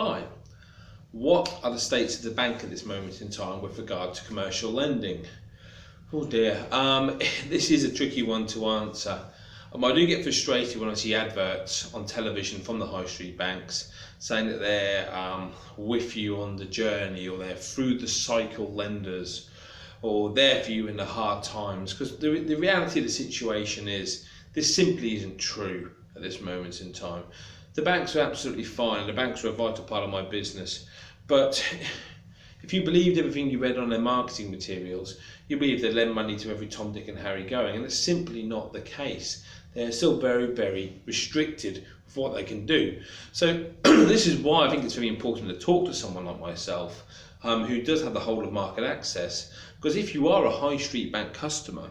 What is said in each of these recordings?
5. What are the states of the bank at this moment in time with regard to commercial lending? Oh dear, this is a tricky one to answer. I do get frustrated when I see adverts on television from the high street banks saying that they're with you on the journey, or they're through the cycle lenders, or there for you in the hard times, because the reality of the situation is this simply isn't true at this moment in time. The banks are absolutely fine, and the banks are a vital part of my business, but if you believed everything you read on their marketing materials, you believe they lend money to every Tom, Dick and Harry going, and it's simply not the case. They're still very, very restricted with what they can do. So this is why I think it's very important to talk to someone like myself, who does have the whole of market access, because if you are a high street bank customer,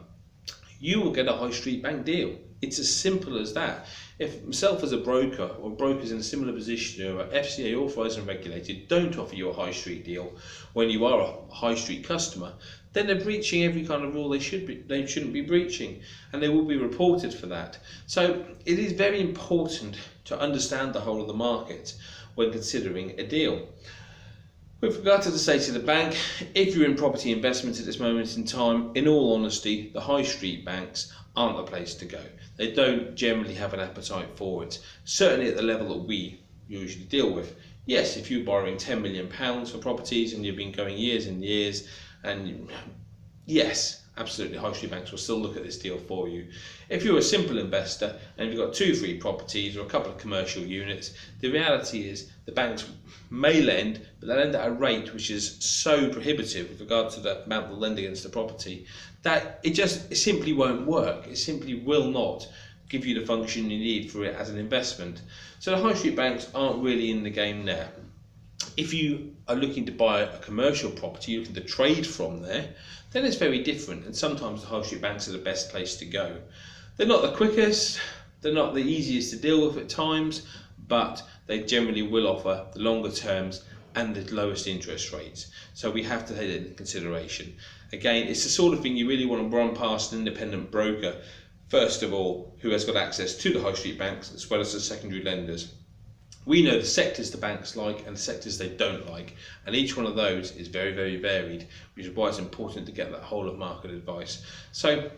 you will get a high street bank deal. It's as simple as that. If myself as a broker, or brokers in a similar position who are FCA authorised and regulated, don't offer you a high street deal when you are a high street customer, then they're breaching every kind of rule they shouldn't be breaching, and they will be reported for that. So it is very important to understand the whole of the market when considering a deal. With regard to the state of the bank, if you're in property investment at this moment in time, in all honesty, the high street banks aren't the place to go. They don't generally have an appetite for it, certainly at the level that we usually deal with. Yes, if you're borrowing £10 million for properties and you've been going years and years, and yes, absolutely, high street banks will still look at this deal for you. If you're a simple investor and you've got 2-3 properties or a couple of commercial units, the reality is the banks may lend, but they lend at a rate which is so prohibitive with regard to the amount they lend against the property that it simply won't work. It simply will not give you the function you need for it as an investment. So the high street banks aren't really in the game there. If you are looking to buy a commercial property, you're looking to trade from there, then it's very different, and sometimes the high street banks are the best place to go. They're not the quickest, they're not the easiest to deal with at times, but they generally will offer the longer terms and the lowest interest rates. So we have to take that into consideration. Again, it's the sort of thing you really want to run past an independent broker, first of all, who has got access to the high street banks as well as the secondary lenders. We know the sectors the banks like and the sectors they don't like, and each one of those is very, very varied, which is why it's important to get that whole of market advice. So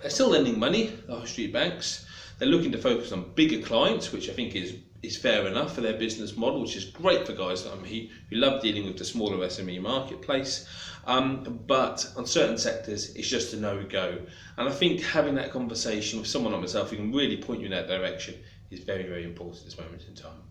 they're still lending money, the high street banks. They're looking to focus on bigger clients, which I think is fair enough for their business model, which is great for guys like me who love dealing with the smaller SME marketplace. But on certain sectors, it's just a no-go. And I think having that conversation with someone like myself who can really point you in that direction is very, very important at this moment in time.